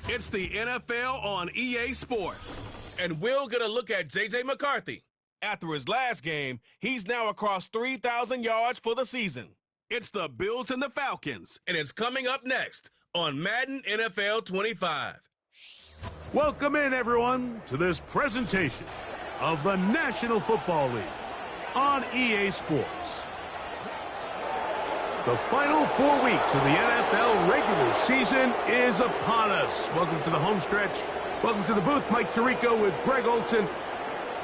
It's the NFL on EA Sports. And we're going to look at J.J. McCarthy. After his last game, he's now across 3,000 yards for the season. It's the Bills and the Falcons, and it's coming up next on Madden NFL 25. Welcome in, everyone, to this presentation of the National Football League on EA Sports. The final 4 weeks of the NFL regular season is upon us. Welcome to the home stretch. Welcome to the booth. Mike Tirico with Greg Olson.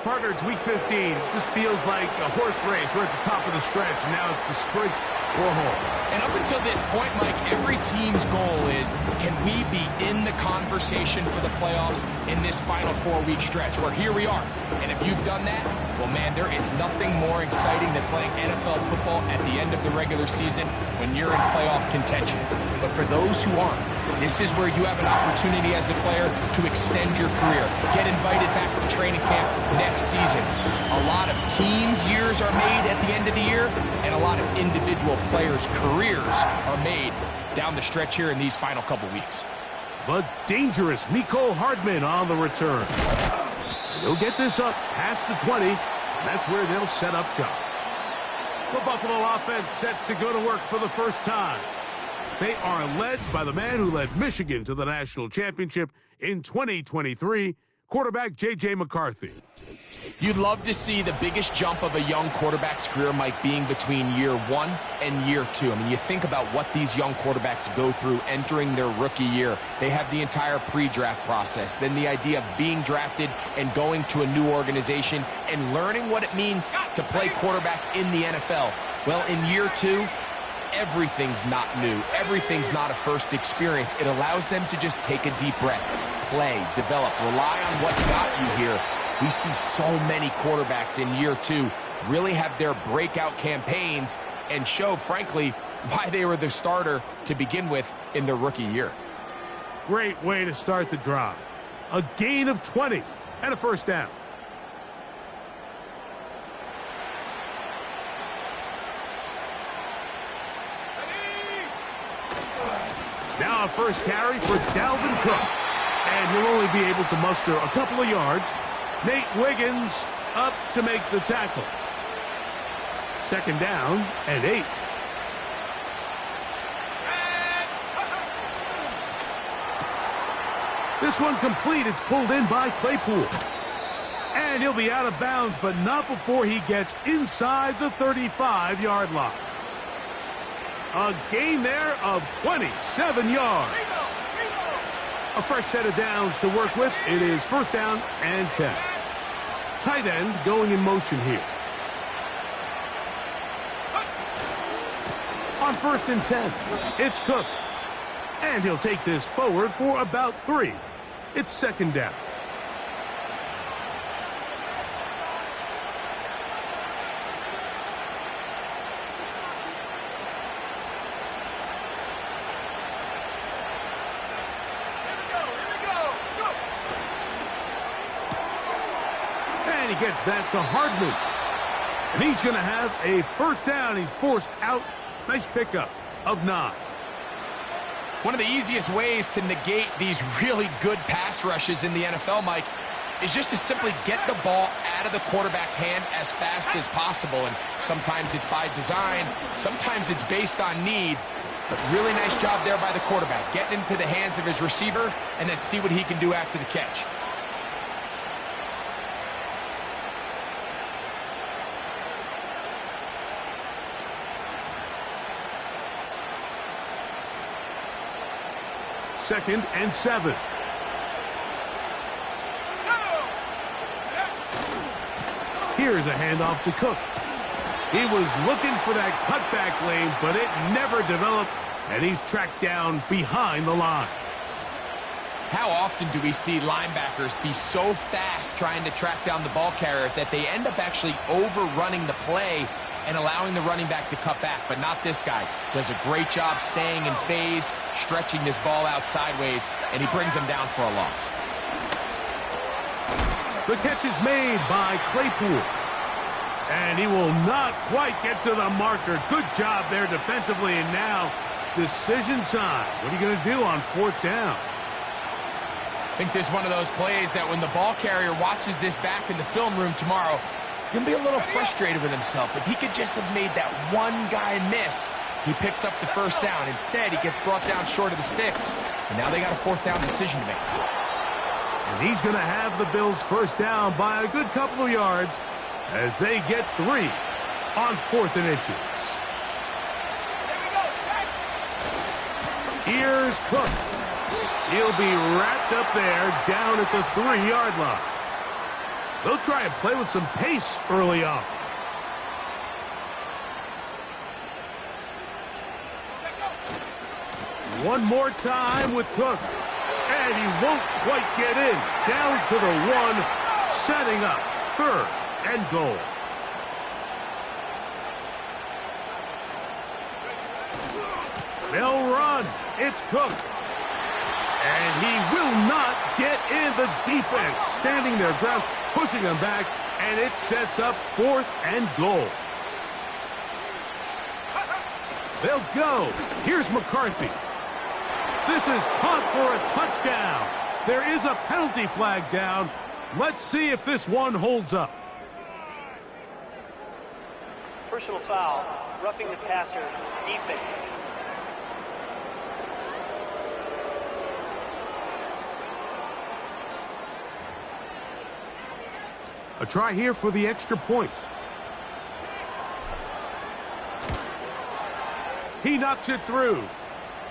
Partner, it's week 15. It just feels like a horse race. We're at the top of the stretch. Now it's the sprint or home. And up until this point, Mike, every team's goal is, can we be in the conversation for the playoffs in this final 4 week stretch? Where here we are. And if you've done that, well, man, there is nothing more exciting than playing NFL football at the end of the regular season when you're in playoff contention. But for those who aren't, this is where you have an opportunity as a player to extend your career. Get invited back to training camp next season. A lot of teams' years are made at the end of the year, and a lot of individual players' careers are made down the stretch here in these final couple weeks. The dangerous Mecole Hardman on the return. He'll get this up past the 20, and that's where they'll set up shop. The Buffalo offense set to go to work for the first time. They are led by the man who led Michigan to the national championship in 2023, quarterback J.J. McCarthy. You'd love to see the biggest jump of a young quarterback's career, Mike, being between year 1 and year 2. I mean, you think about what these young quarterbacks go through entering their rookie year. They have the entire pre-draft process, then the idea of being drafted and going to a new organization and learning what it means to play quarterback in the NFL. Well, in year 2, everything's not new. Everything's not a first experience. It allows them to just take a deep breath, play, develop, rely on what got you here. We see so many quarterbacks in year 2 really have their breakout campaigns and show, frankly, why they were the starter to begin with in their rookie year. Great way to start the drive. A gain of 20 and a first down. Now a first carry for Dalvin Cook. And he'll only be able to muster a couple of yards. Nate Wiggins up to make the tackle. Second down and 8. This one complete. It's pulled in by Claypool. And he'll be out of bounds, but not before he gets inside the 35-yard line. A gain there of 27 yards. A fresh set of downs to work with. It is first down and 10. Tight end going in motion here. On first and 10, it's Cook. And he'll take this forward for about 3. It's second down. He gets that to Hardman. And he's going to have a first down. He's forced out. Nice pickup of 9. One of the easiest ways to negate these really good pass rushes in the NFL, Mike, is just to simply get the ball out of the quarterback's hand as fast as possible. And sometimes it's by design. Sometimes it's based on need. But really nice job there by the quarterback. Getting into the hands of his receiver and then see what he can do after the catch. Second and 7. Here's a handoff to Cook. He was looking for that cutback lane, but it never developed, and he's tracked down behind the line. How often do we see linebackers be so fast trying to track down the ball carrier that they end up actually overrunning the play and allowing the running back to cut back? But not this guy. Does a great job staying in phase, stretching this ball out sideways, and he brings him down for a loss. The catch is made by Claypool. And he will not quite get to the marker. Good job there defensively, and now decision time. What are you going to do on fourth down? I think this is one of those plays that when the ball carrier watches this back in the film room tomorrow, he's going to be a little frustrated with himself. If he could just have made that one guy miss, he picks up the first down. Instead, he gets brought down short of the sticks. And now they got a fourth down decision to make. And he's going to have the Bills first down by a good couple of yards as they get 3 on 4th and inches. Here's Cook. He'll be wrapped up there down at the 3-yard line. They'll try and play with some pace early on. One more time with Cook. And he won't quite get in. Down to the 1, setting up 3rd and goal. They'll run. It's Cook. And he will not get in. The defense standing their ground, pushing him back, and it sets up 4th and goal. They'll go. Here's McCarthy. This is caught for a touchdown. There is a penalty flag down. Let's see if this one holds up. Personal foul, roughing the passer, defense. A try here for the extra point. He knocks it through.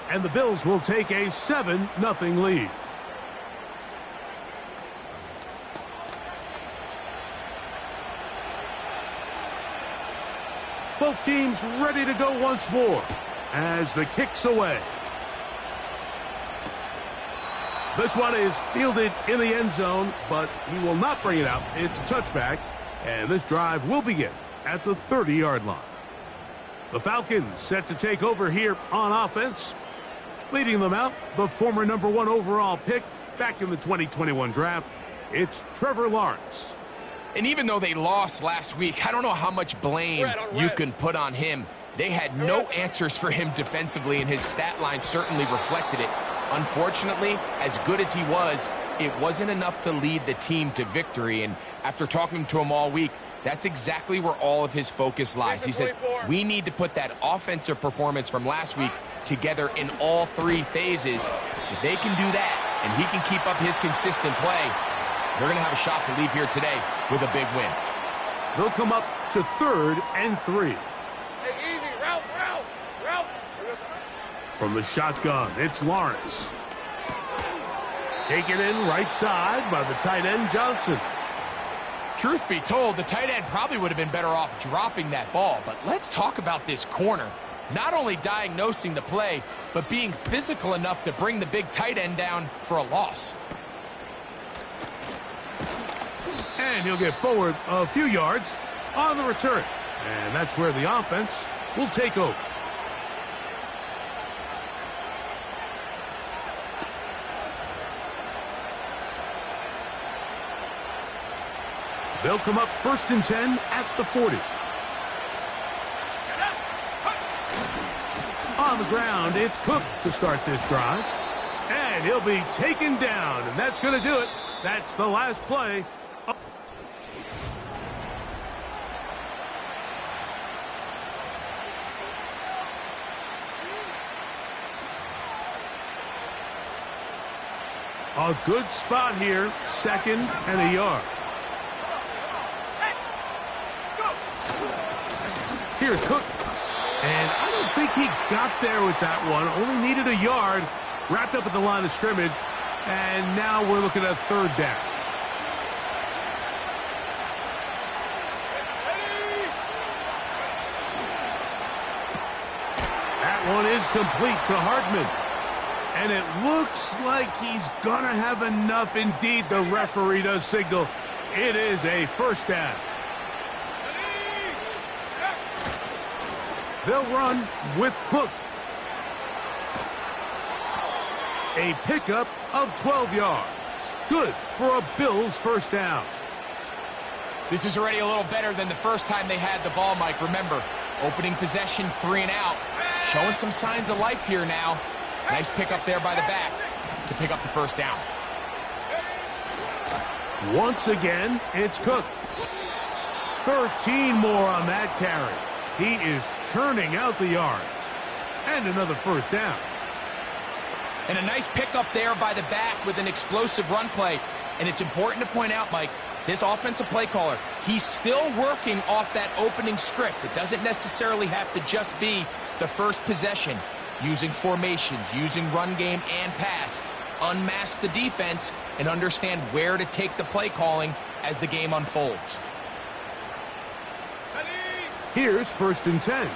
And the Bills will take a 7-0 lead. Both teams ready to go once more as the kick's away. This one is fielded in the end zone, but he will not bring it out. It's a touchback, and this drive will begin at the 30-yard line. The Falcons set to take over here on offense. Leading them out, the former number 1 overall pick back in the 2021 draft, it's Trevor Lawrence. And even though they lost last week, I don't know how much blame you can put on him. They had no answers for him defensively, and his stat line certainly reflected it. Unfortunately, as good as he was, it wasn't enough to lead the team to victory. And after talking to him all week, that's exactly where all of his focus lies. He says, we need to put that offensive performance from last week together in all 3 phases. If they can do that and he can keep up his consistent play, they're going to have a shot to leave here today with a big win. They'll come up to 3rd and 3. Hey, easy, route. From the shotgun, it's Lawrence. Taken in right side by the tight end, Johnson. Truth be told, the tight end probably would have been better off dropping that ball. But let's talk about this corner. Not only diagnosing the play, but being physical enough to bring the big tight end down for a loss. And he'll get forward a few yards on the return. And that's where the offense will take over. They'll come up 1st and 10 at the 40. On the ground, it's Cook to start this drive. And he'll be taken down, and that's going to do it. That's the last play. A good spot here, 2nd and a yard. Here's Cook. And I don't think he got there with that one. Only needed a yard. Wrapped up at the line of scrimmage. And now we're looking at 3rd down. That one is complete to Hartman. And it looks like he's going to have enough. Indeed, the referee does signal. It is a 1st down. They'll run with Cook. A pickup of 12 yards. Good for a Bills 1st down. This is already a little better than the first time they had the ball, Mike. Remember, opening possession, 3 and out. Showing some signs of life here now. Nice pickup there by the back to pick up the 1st down. Once again, it's Cook. 13 more on that carry. He is churning out the yards. And another first down. And a nice pickup there by the back with an explosive run play. And it's important to point out, Mike, this offensive play caller, he's still working off that opening script. It doesn't necessarily have to just be the first possession. Using formations, using run game and pass. Unmask the defense and understand where to take the play calling as the game unfolds. Here's 1st and 10.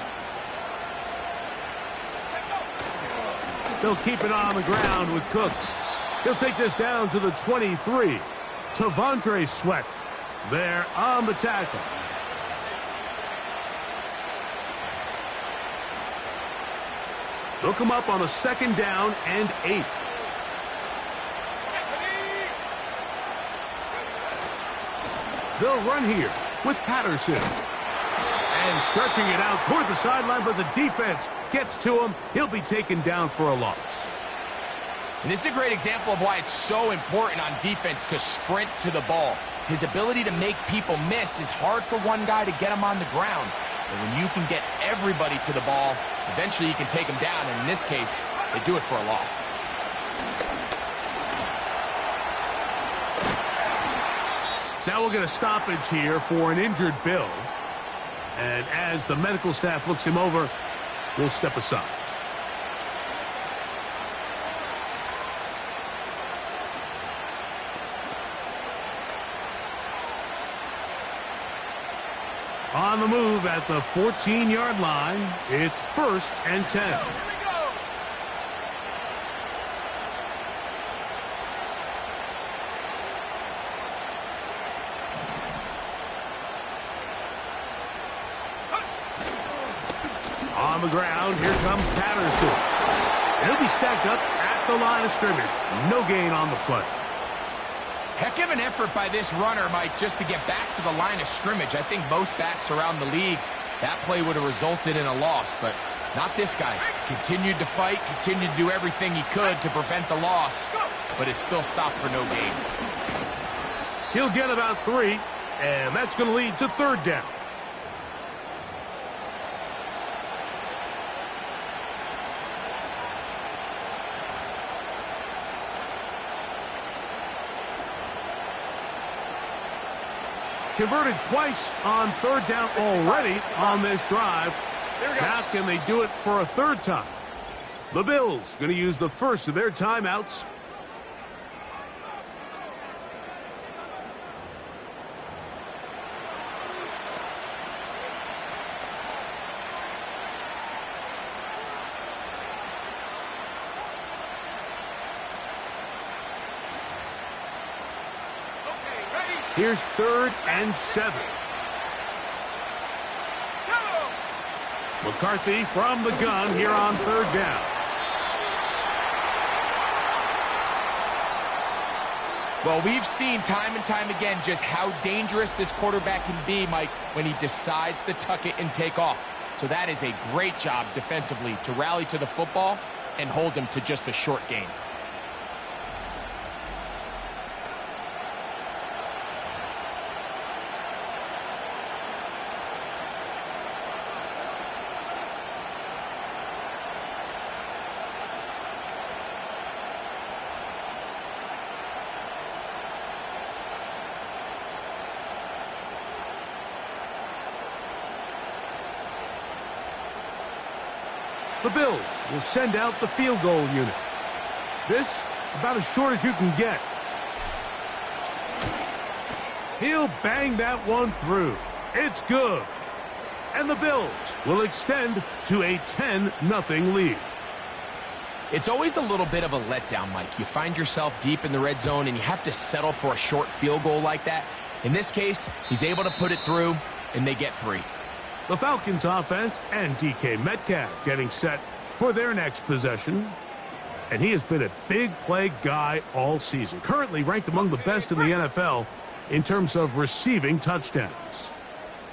They'll keep it on the ground with Cook. He'll take this down to the 23. Tavondre Sweat there on the tackle. They'll come up on a 2nd down and 8. They'll run here with Patterson. And stretching it out toward the sideline, but the defense gets to him. He'll be taken down for a loss. And this is a great example of why it's so important on defense to sprint to the ball. His ability to make people miss is hard for one guy to get him on the ground. But when you can get everybody to the ball, eventually you can take him down. And in this case, they do it for a loss. Now we'll get a stoppage here for an injured Bill. And as the medical staff looks him over, we'll step aside. On the move at the 14-yard line, it's 1st and 10. On the ground, here comes Patterson. He'll be stacked up at the line of scrimmage. No gain on the play. Heck of an effort by this runner, Mike, just to get back to the line of scrimmage. I think most backs around the league, that play would have resulted in a loss, but not this guy. Continued to fight, continued to do everything he could to prevent the loss, but it still stopped for no gain. He'll get about 3, and that's going to lead to 3rd down. Converted twice on 3rd down already on this drive. Now can they do it for a 3rd time? The Bills going to use the first of their timeouts. Here's 3rd and 7. McCarthy from the gun here on 3rd down. Well, we've seen time and time again just how dangerous this quarterback can be, Mike, when he decides to tuck it and take off. So that is a great job defensively to rally to the football and hold him to just a short gain. The Bills will send out the field goal unit. This, about as short as you can get. He'll bang that one through. It's good. And the Bills will extend to a 10-0 lead. It's always a little bit of a letdown, Mike. You find yourself deep in the red zone and you have to settle for a short field goal like that. In this case, he's able to put it through, and they get 3. The Falcons offense and DK Metcalf getting set for their next possession. And he has been a big play guy all season. Currently ranked among the best in the NFL in terms of receiving touchdowns.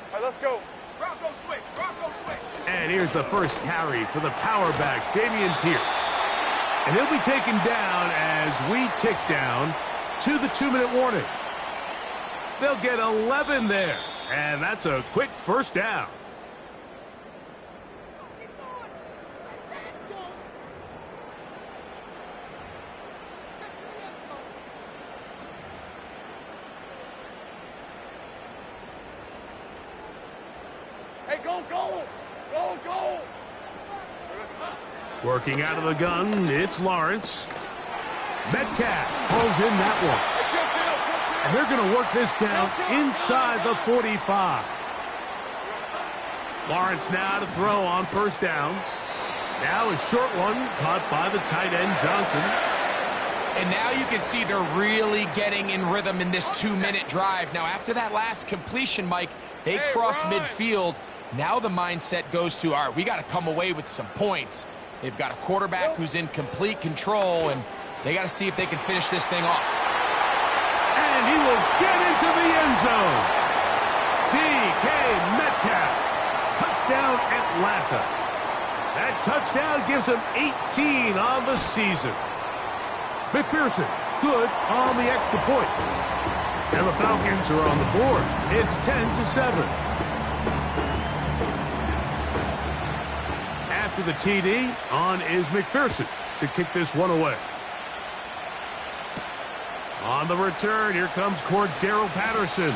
All right, let's go. Bronco switch. Bronco switch. And here's the first carry for the power back, Dameon Pierce. And he'll be taken down as we tick down to the 2-minute warning. They'll get 11 there. And that's a quick first down. Hey, go, go! Go, go! Working out of the gun, it's Lawrence. Metcalf pulls in that one. And they're going to work this down inside the 45. Lawrence now to throw on first down. Now a short one caught by the tight end Johnson. And now you can see they're really getting in rhythm in this 2-minute drive. Now after that last completion, Mike, they cross midfield. Now the mindset goes to, all right, we got to come away with some points. They've got a quarterback who's in complete control, and they got to see if they can finish this thing off. And he will get into the end zone. DK Metcalf. Touchdown Atlanta. That touchdown gives him 18 on the season. McPherson, good on the extra point. And the Falcons are on the board. It's 10-7. After the TD, on is McPherson to kick this one away. On the return, here comes Cordero Patterson.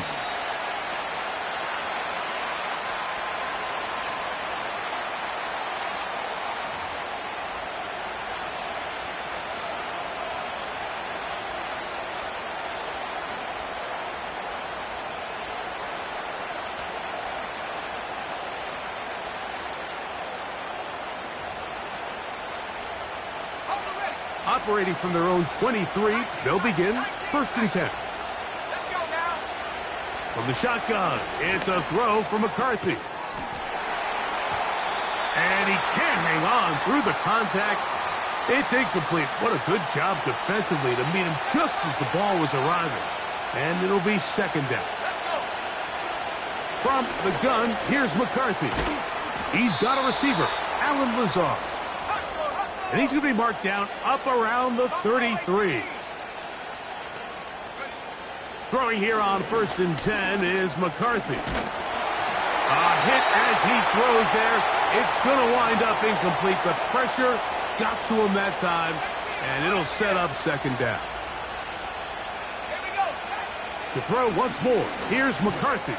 Operating from their own 23, they'll begin 1st and 10. Let's go now. From the shotgun, it's a throw for McCarthy. And he can't hang on through the contact. It's incomplete. What a good job defensively to meet him just as the ball was arriving. And it'll be 2nd down. From the gun, here's McCarthy. He's got a receiver, Alan Lazard. And he's going to be marked down up around the 33. Throwing here on 1st and 10 is McCarthy. A hit as he throws there. It's going to wind up incomplete. The pressure got to him that time, and it'll set up 2nd down. To throw once more, here's McCarthy.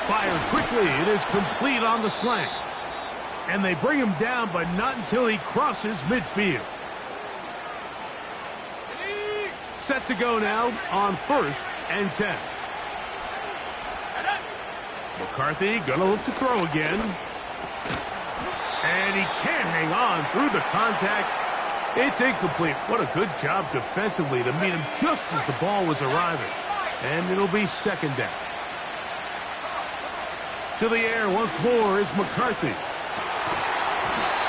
Fires quickly. It is complete on the slant. And they bring him down, but not until he crosses midfield. Set to go now on 1st and 10. McCarthy gonna look to throw again. And he can't hang on through the contact. It's incomplete. What a good job defensively to meet him just as the ball was arriving. And it'll be 2nd down. To the air once more is McCarthy.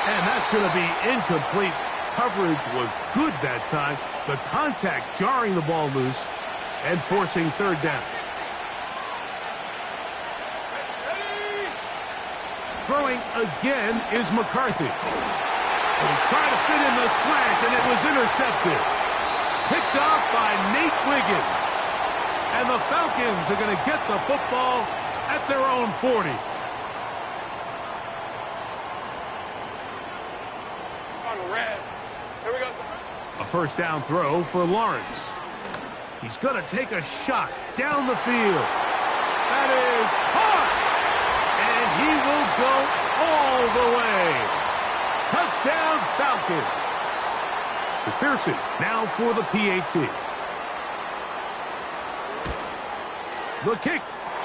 And that's going to be incomplete. Coverage was good that time. The contact jarring the ball loose and forcing 3rd down. Throwing again is McCarthy. And he tried to fit in the slant, and it was intercepted. Picked off by Nate Wiggins. And the Falcons are going to get the football at their own 40. A 1st down throw for Lawrence. He's going to take a shot down the field. That is hard. And he will go all the way. Touchdown Falcons. McPherson now for the PAT. The kick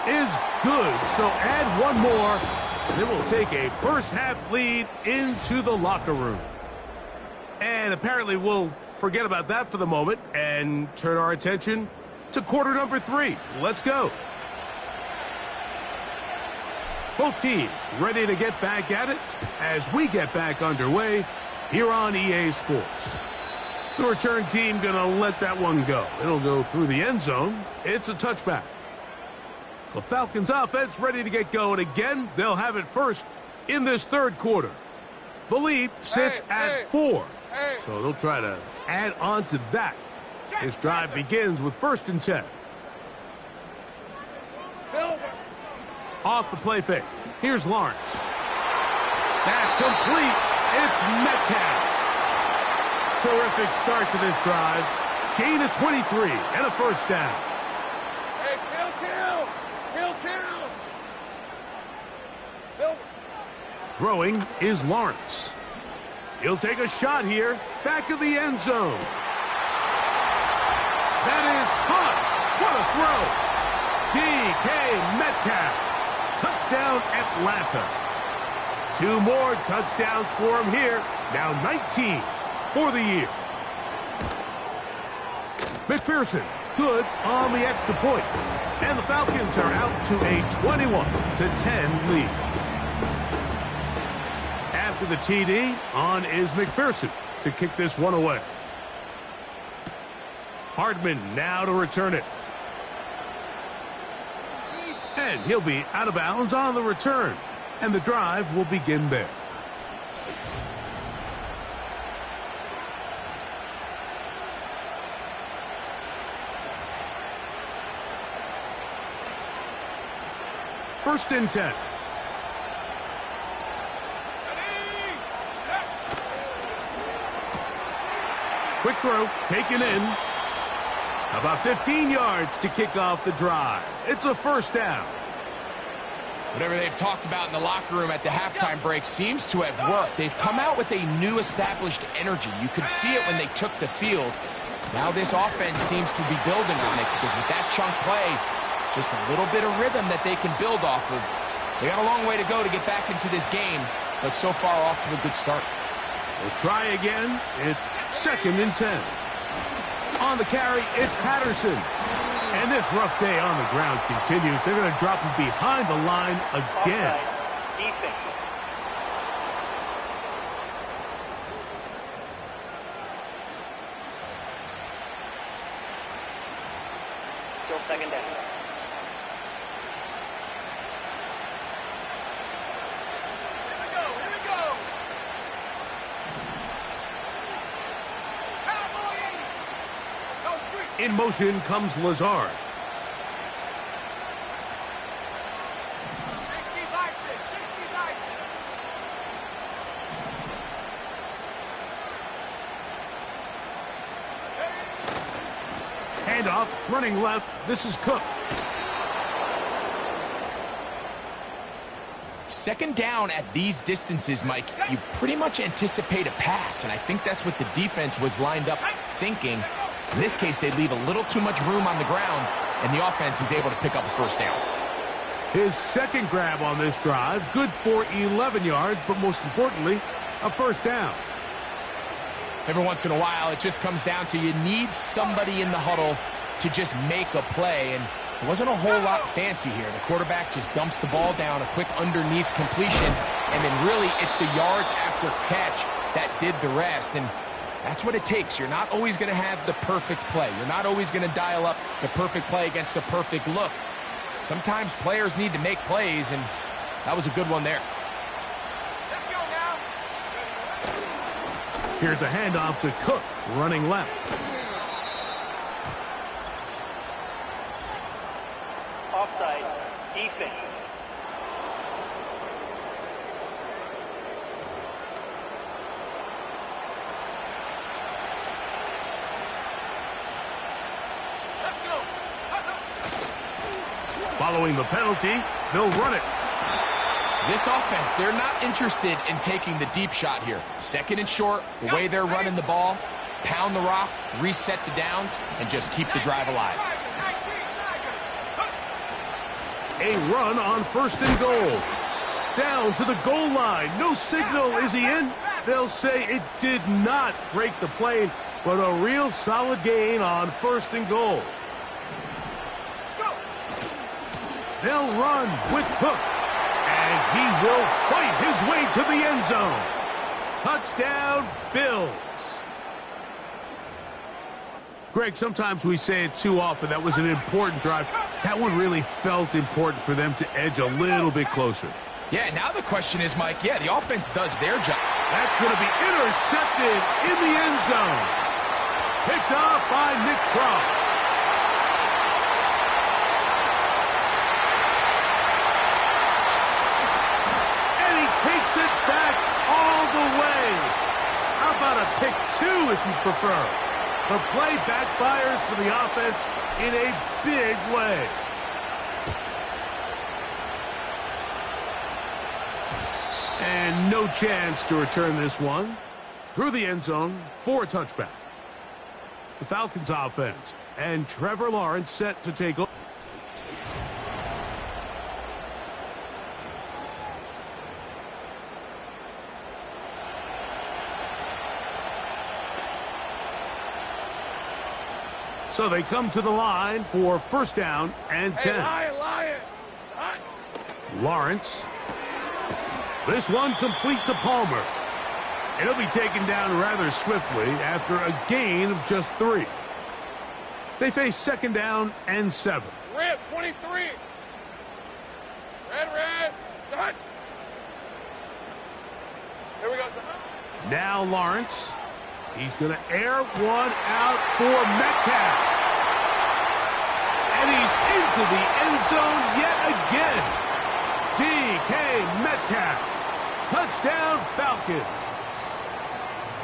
is good, so add one more, and then we'll take a 1st half lead into the locker room. And apparently we'll forget about that for the moment and turn our attention to quarter number 3. Let's go. Both teams ready to get back at it as we get back underway here on EA Sports. The return team going to let that one go. It'll go through the end zone. It's a touchback. The Falcons offense ready to get going again. They'll have it first in this 3rd quarter. The lead sits at 4. So they'll try to add on to that. This drive begins with 1st and 10. Off the play fake. Here's Lawrence. That's complete. It's Metcalf. Terrific start to this drive. Gain of 23 and a first down. Hey, kill. Silver. Throwing is Lawrence. He'll take a shot here. Back of the end zone. That is caught. What a throw. DK Metcalf. Touchdown Atlanta. 2 more touchdowns for him here. Now 19 for the year. McPherson, good on the extra point. And the Falcons are out to a 21-10 lead. After the TD, on is McPherson to kick this one away. Hardman now to return it. And he'll be out of bounds on the return. And the drive will begin there. First and 10. Quick throw, taken in. About 15 yards to kick off the drive. It's a first down. Whatever they've talked about in the locker room at the halftime break seems to have worked. They've come out with a new established energy. You could see it when they took the field. Now this offense seems to be building on it because with that chunk play, just a little bit of rhythm that they can build off of. They got a long way to go to get back into this game, but so far off to a good start. We'll try again. It's second and 10. On the carry, it's Patterson. And this rough day on the ground continues. They're going to drop him behind the line again. Offside. Defense. Still second down. Here we go. Cowboy 80. Go street. In motion comes Lazard. 60 by 6. Handoff, running left. This is Cook. Second down at these distances, Mike, you pretty much anticipate a pass, and I think that's what the defense was lined up thinking. In this case, they leave a little too much room on the ground, and the offense is able to pick up a first down. His second grab on this drive, good for 11 yards, but most importantly, a first down. Every once in a while, it just comes down to you need somebody in the huddle to just make a play, and it wasn't a whole lot fancy here. The quarterback just dumps the ball down, a quick underneath completion, and then really it's the yards after catch that did the rest, and that's what it takes. You're not always going to have the perfect play. You're not always going to dial up the perfect play against the perfect look. Sometimes players need to make plays, and that was a good one there. Let's go now. Here's a handoff to Cook, running left. Offside. Defense. Let's go. Following the penalty, they'll run it. This offense, they're not interested in taking the deep shot here. Second and short, the way they're running the ball, pound the rock, reset the downs, and just keep the drive alive. A run on first and goal. Down to the goal line. No signal. Is he in? They'll say it did not break the plane, but a real solid gain on first and goal. They'll run with Cook. And he will fight his way to the end zone. Touchdown, Bills. Greg, sometimes we say it too often. That was an important drive. That one really felt important for them to edge a little bit closer. Yeah, now the question is, Mike, the offense does their job. That's going to be intercepted in the end zone. Picked off by Nick Cross. about a pick 2 if you prefer? The play backfires for the offense in a big way. And no chance to return this one. Through the end zone for a touchback. The Falcons offense and Trevor Lawrence set to take over. So they come to the line for first down and 10. Hey, Lion. Lawrence. This one complete to Palmer. It'll be taken down rather swiftly after a gain of just 3. They face second down and 7. Red, 23. Red. Done. Here we go, son. Now Lawrence. He's going to air one out for Metcalf. And he's into the end zone yet again. DK Metcalf. Touchdown Falcons.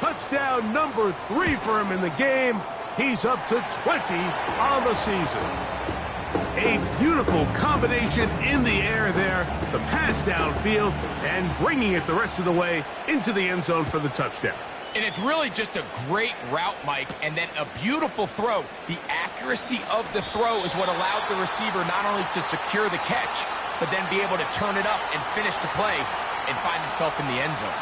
Touchdown number 3 for him in the game. He's up to 20 on the season. A beautiful combination in the air there. The pass downfield and bringing it the rest of the way into the end zone for the touchdown. And it's really just a great route, Mike, and then a beautiful throw. The accuracy of the throw is what allowed the receiver not only to secure the catch, but then be able to turn it up and finish the play and find himself in the end zone.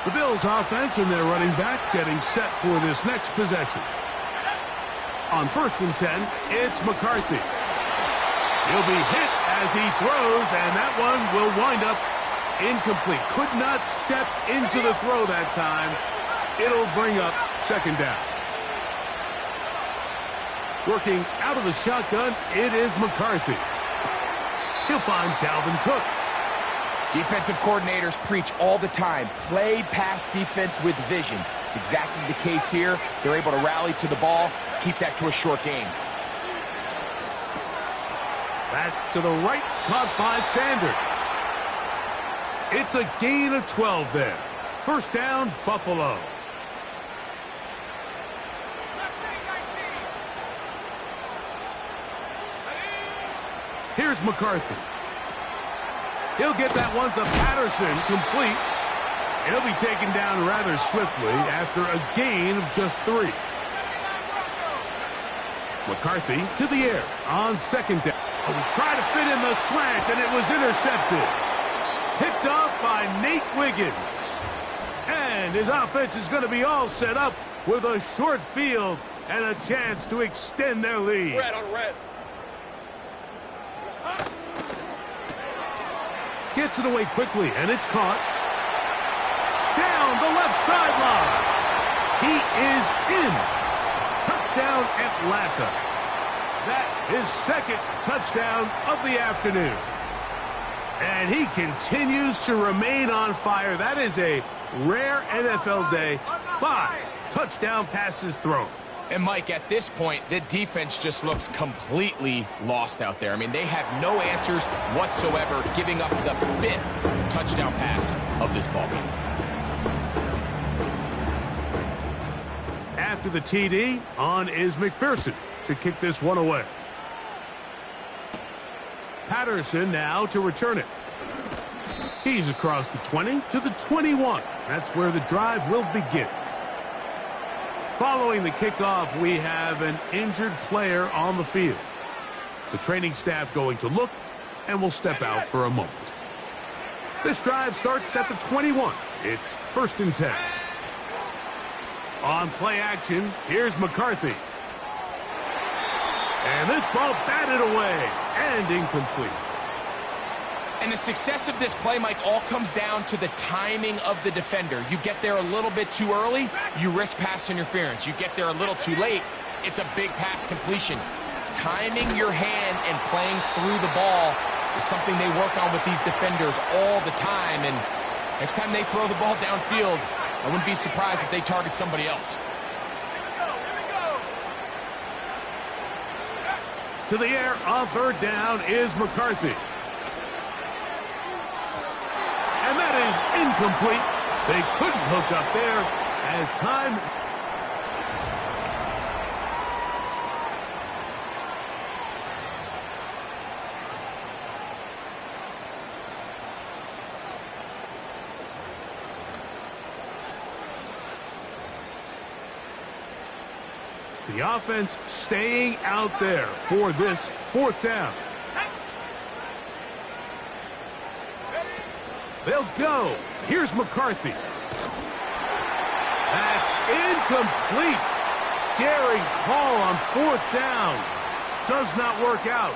The Bills offense and their running back getting set for this next possession. On first and 10, it's McCarthy. He'll be hit as he throws, and that one will wind up incomplete. Could not step into the throw that time. It'll bring up second down. Working out of the shotgun, it is McCarthy. He'll find Dalvin Cook. Defensive coordinators preach all the time, play pass defense with vision. It's exactly the case here. They're able to rally to the ball, keep that to a short game. That's to the right, caught by Sanders. It's a gain of 12 there. First down, Buffalo. Here's McCarthy. He'll get that one to Patterson, complete. He'll be taken down rather swiftly after a gain of just 3. McCarthy to the air on second down. He tried to fit in the slant, and it was intercepted. Picked off by Nate Wiggins. And his offense is going to be all set up with a short field and a chance to extend their lead. Red on red. Gets it away quickly, and it's caught. Down the left sideline. He is in. Touchdown, Atlanta. That is second touchdown of the afternoon. And he continues to remain on fire. That is a rare NFL day. 5 touchdown passes thrown. And, Mike, at this point, the defense just looks completely lost out there. I mean, they have no answers whatsoever, giving up the 5th touchdown pass of this ballgame. After the TD, on is McPherson to kick this one away. Patterson now to return it. He's across the 20 to the 21. That's where the drive will begin. Following the kickoff, we have an injured player on the field. The training staff going to look and will step out for a moment. This drive starts at the 21. It's first and 10. On play action, here's McCarthy. And this ball batted away and incomplete. And the success of this play, Mike, all comes down to the timing of the defender. You get there a little bit too early, you risk pass interference. You get there a little too late, it's a big pass completion. Timing your hand and playing through the ball is something they work on with these defenders all the time. And next time they throw the ball downfield, I wouldn't be surprised if they target somebody else. To the air on third down is McCarthy. And that is incomplete. They couldn't hook up there, As time... The offense staying out there for this fourth down. They'll go. Here's McCarthy. That's incomplete. Daring call on fourth down. Does not work out.